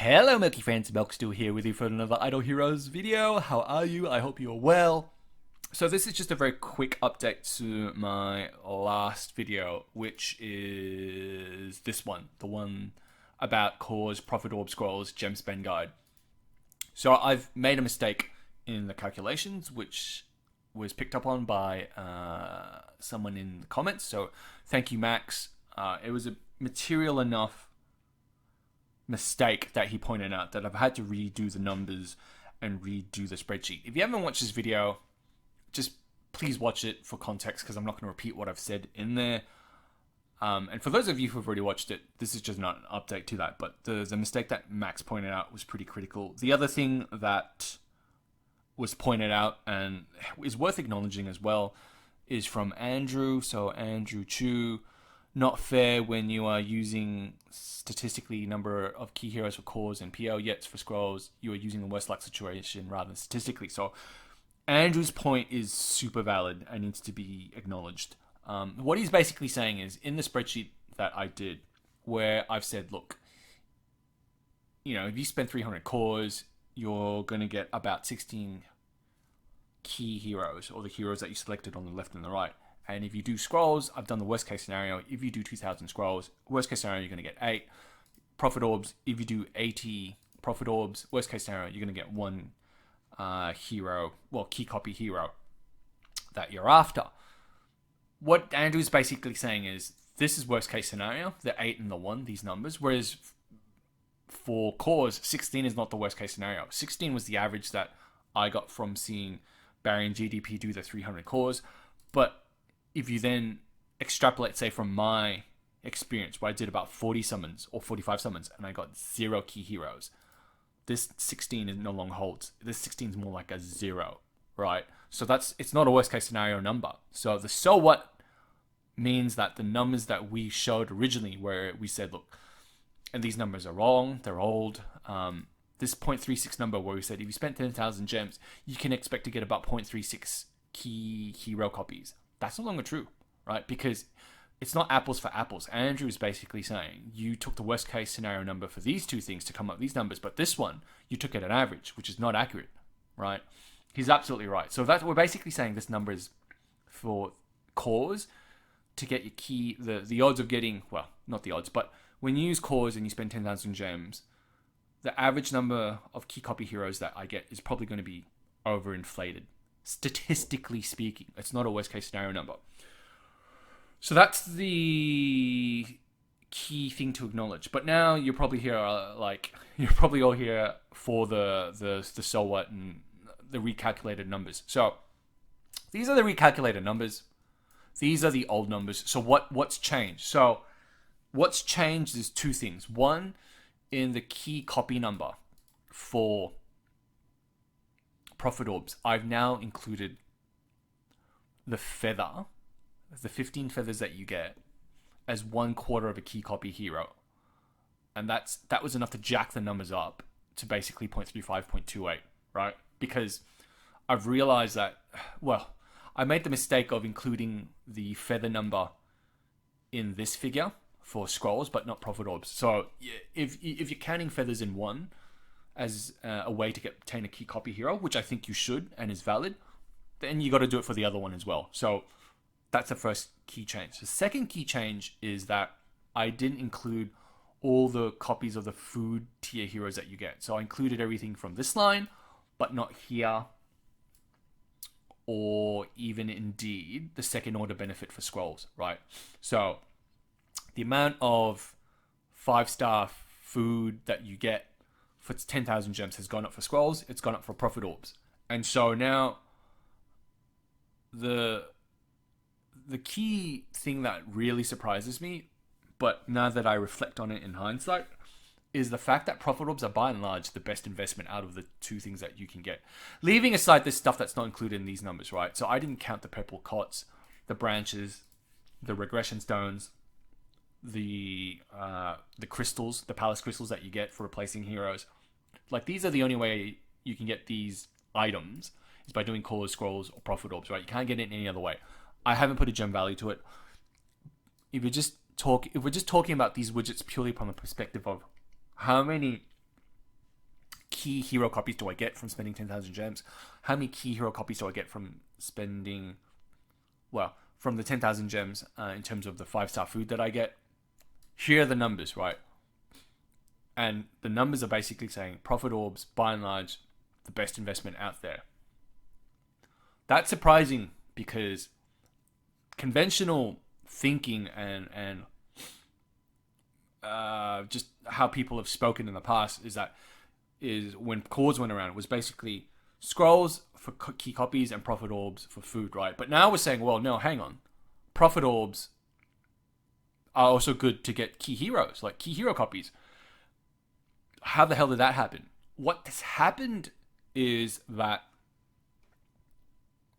Hello Milky fans, Milkstill here with you for another Idle Heroes video. How are you? I hope you're well. So this is just a very quick update to my last video, which is this one. The one about cores, profit orb scrolls, gem spend guide. So I've made a mistake in the calculations, which was picked up on by someone in the comments. So thank you, Max. It was a material enough mistake that he pointed out that I've had to redo the numbers and redo the spreadsheet. If you haven't watched this video, just please watch it for context because I'm not going to repeat what I've said in there. And for those of you who've already watched it, this is just not an update to that, but the mistake that Max pointed out was pretty critical. The other thing that was pointed out and is worth acknowledging as well is from Andrew. So Andrew Chu, not fair when you are using statistically number of key heroes for cores and PL, yet for scrolls you are using the worst luck situation rather than statistically. So Andrew's point is super valid and needs to be acknowledged. What he's basically saying is, in the spreadsheet that I did, where I've said, look, if you spend 300 cores, you're going to get about 16 key heroes, or the heroes that you selected on the left and the right. And if you do scrolls, I've done the worst case scenario. If you do 2,000 scrolls, worst case scenario, you're going to get 8. Profit orbs, if you do 80 profit orbs, worst case scenario, you're going to get 1 hero, key copy hero that you're after. What Andrew's basically saying is, this is worst case scenario, the 8 and the 1, these numbers, whereas for cores, 16 is not the worst case scenario. 16 was the average that I got from seeing Barry and GDP do the 300 cores. But if you then extrapolate, say, from my experience, where I did about 40 summons or 45 summons and I got 0 key heroes, this 16 no longer holds. This 16 is more like a 0, right? So it's not a worst case scenario number. So the so what means that the numbers that we showed originally, where we said, look, and these numbers are wrong, they're old. This 0.36 number where we said if you spent 10,000 gems, you can expect to get about 0.36 key hero copies. That's no longer true, right? Because it's not apples for apples. Andrew is basically saying you took the worst case scenario number for these two things to come up with these numbers, but this one you took at an average, which is not accurate, right? He's absolutely right. So we're basically saying this number is for cores to get your key, the odds of getting, well, not the odds, but when you use cores and you spend 10,000 gems, the average number of key copy heroes that I get is probably going to be overinflated. Statistically speaking, it's not a worst case scenario number. So that's the key thing to acknowledge. But now you're probably here, you're probably all here for the so what and the recalculated numbers. So these are the recalculated numbers. These are the old numbers. So what's changed? So what's changed is two things. One, in the key copy number for profit orbs, I've now included the feather, the 15 feathers that you get, as 1/4 of a key copy hero. And that was enough to jack the numbers up to basically 0.35, 0.28, right? Because I've realized that, I made the mistake of including the feather number in this figure for scrolls, but not profit orbs. So if you're counting feathers in one as a way to obtain a key copy hero, which I think you should and is valid, then you got to do it for the other one as well. So that's the first key change. The second key change is that I didn't include all the copies of the food tier heroes that you get. So I included everything from this line, but not here, or even indeed the second order benefit for scrolls, right? So the amount of 5-star food that you get for 10,000 gems has gone up for scrolls, it's gone up for profit orbs. And so now the key thing that really surprises me, but now that I reflect on it in hindsight, is the fact that profit orbs are by and large the best investment out of the two things that you can get. Leaving aside this stuff that's not included in these numbers, right? So I didn't count the purple cots, the branches, the regression stones, the crystals, the palace crystals that you get for replacing heroes. Like, these are the only way you can get these items is by doing cores, scrolls, or profit orbs, right? You can't get it any other way. I haven't put a gem value to it. If we're just talking about these widgets purely from the perspective of how many key hero copies do I get from spending 10,000 gems? How many key hero copies do I get from spending, well, from the 10,000 gems in terms of the 5-star food that I get? Here are the numbers, right? And the numbers are basically saying profit orbs, by and large, the best investment out there. That's surprising because conventional thinking and just how people have spoken in the past is when cores went around, it was basically scrolls for key copies and profit orbs for food, right? But now we're saying, well, no, hang on. Profit orbs are also good to get key heroes, like key hero copies. How the hell did that happen? What has happened is that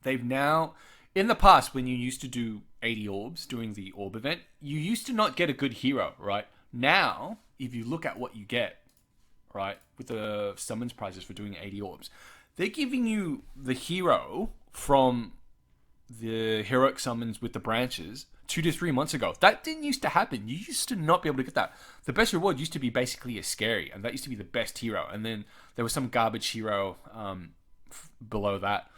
they've now, in the past, when you used to do 80 orbs during the orb event, you used to not get a good hero, right? Now, if you look at what you get, right, with the summons prizes for doing 80 orbs, they're giving you the hero from the heroic summons with the branches 2 to 3 months ago. That didn't used to happen. You used to not be able to get that. The best reward used to be basically a scary, and that used to be the best hero. And then there was some garbage hero below that.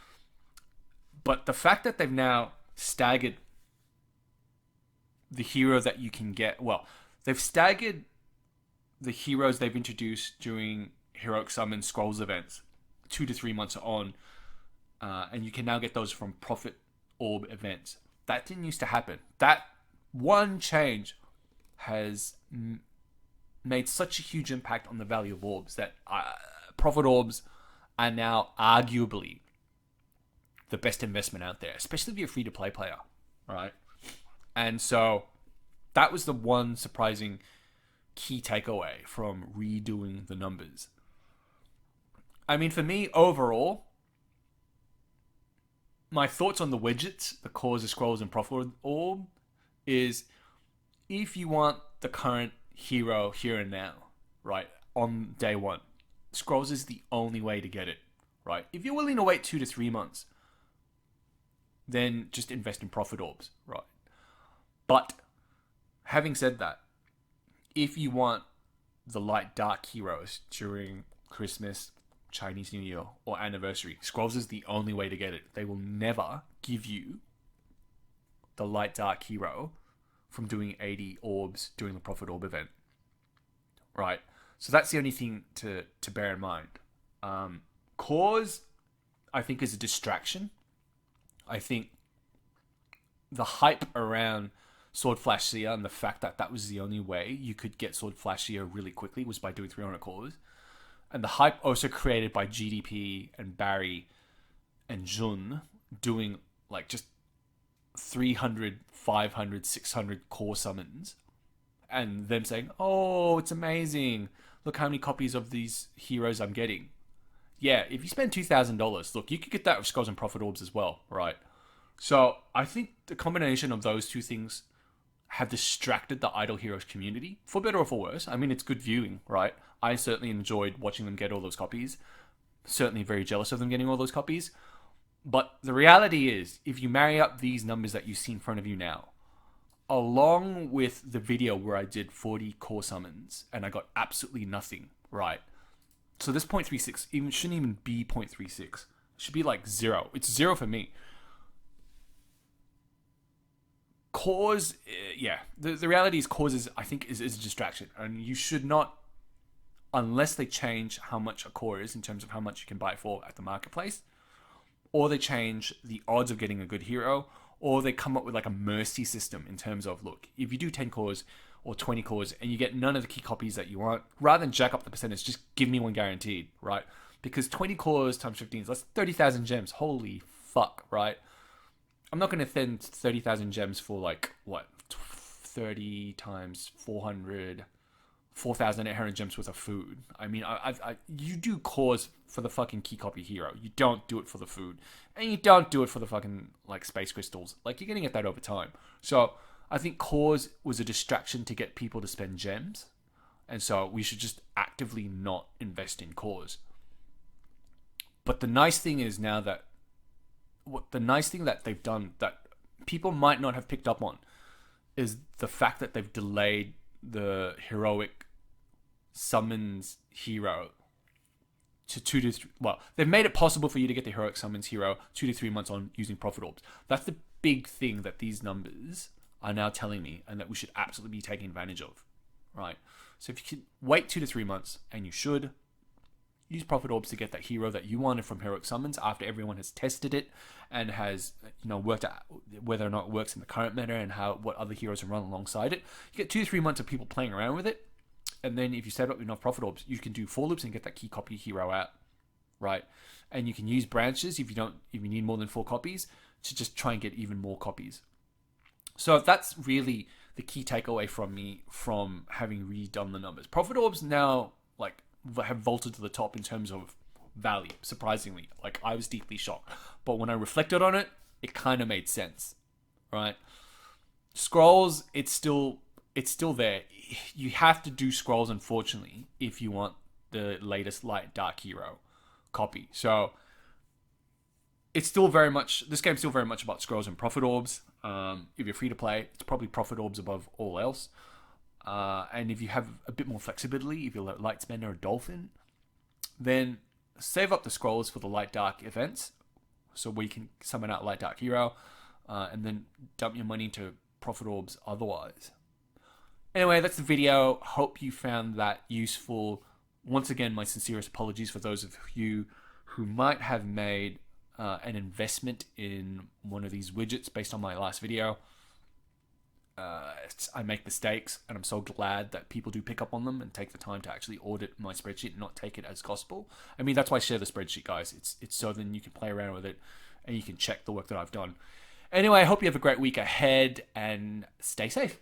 But the fact that they've now staggered the hero that you can get, well, they've staggered the heroes they've introduced during heroic summon scrolls events 2 to 3 months on, and you can now get those from profit orb events. That didn't used to happen. That one change has made such a huge impact on the value of orbs that profit orbs are now arguably the best investment out there, especially if you're a free-to-play player, right? And so that was the one surprising key takeaway from redoing the numbers. I mean, for me, overall, my thoughts on the widgets, the cores, the scrolls, and profit orb is if you want the current hero here and now, right, on day one, scrolls is the only way to get it, right? If you're willing to wait 2 to 3 months, then just invest in profit orbs, right? But having said that, if you want the light dark heroes during Christmas, Chinese New Year, or anniversary, scrolls is the only way to get it. They will never give you the light dark hero from doing 80 orbs during the profit orb event, right? So that's the only thing to bear in mind. Cores, I think, is a distraction. I think the hype around Sword Flash Seer and the fact that that was the only way you could get Sword Flash Seer really quickly was by doing 300 cores. And the hype also created by GDP and Barry and Jun doing like just 300, 500, 600 core summons. And them saying, oh, it's amazing. Look how many copies of these heroes I'm getting. Yeah, if you spend $2,000, look, you could get that with scrolls and profit orbs as well, right? So I think the combination of those two things have distracted the Idle Heroes community, for better or for worse. I mean, it's good viewing, right? I certainly enjoyed watching them get all those copies. Certainly very jealous of them getting all those copies. But the reality is, if you marry up these numbers that you see in front of you now, along with the video where I did 40 core summons and I got absolutely nothing, right? So this 0.36 shouldn't even be 0.36. It should be like 0. It's 0 for me. Cores, yeah. The reality is cores is, I think, is a distraction. And you should not, unless they change how much a core is in terms of how much you can buy it for at the marketplace, or they change the odds of getting a good hero, or they come up with like a mercy system in terms of, look, if you do 10 cores or 20 cores and you get none of the key copies that you want, rather than jack up the percentage, just give me one guaranteed, right? Because 20 cores times 15, that's 30,000 gems. Holy fuck, right? I'm not going to spend 30,000 gems for like, what, 30 times 400, 4,800 gems worth of food. I mean, you do cores for the fucking key copy hero. You don't do it for the food. And you don't do it for the fucking, like, space crystals. Like, you're going to get that over time. So, I think cores was a distraction to get people to spend gems. And so, we should just actively not invest in cores. But the nice thing is now that the nice thing that they've done that people might not have picked up on is the fact that they've delayed the heroic summons hero to 2 to 3. Well, they've made it possible for you to get the heroic summons hero 2 to 3 months on using profit orbs. That's the big thing that these numbers are now telling me, and that we should absolutely be taking advantage of, right? So if you can wait 2 to 3 months, and you should use profit orbs to get that hero that you wanted from heroic summons after everyone has tested it and has worked out whether or not it works in the current meta and what other heroes are run alongside it. You get 2 to 3 months of people playing around with it. And then if you set up enough profit orbs, you can do 4 loops and get that key copy hero out, right? And you can use branches if you need more than 4 copies to just try and get even more copies. So that's really the key takeaway from me from having redone the numbers. Profit orbs now have vaulted to the top in terms of value, surprisingly. I was deeply shocked. But when I reflected on it, it kind of made sense, right? Scrolls, it's still there. You have to do scrolls, unfortunately, if you want the latest light dark hero copy. So it's still very much, this game's still very much about scrolls and profit orbs. If you're free to play, it's probably profit orbs above all else. And if you have a bit more flexibility, if you're a light spender or dolphin, then save up the scrolls for the light dark events, so we can summon out light dark hero, and then dump your money into profit orbs otherwise. Anyway, that's the video. Hope you found that useful. Once again, my sincerest apologies for those of you who might have made an investment in one of these widgets based on my last video. I make mistakes, and I'm so glad that people do pick up on them and take the time to actually audit my spreadsheet and not take it as gospel. I mean, that's why I share the spreadsheet, guys. It's so then you can play around with it and you can check the work that I've done. Anyway, I hope you have a great week ahead and stay safe.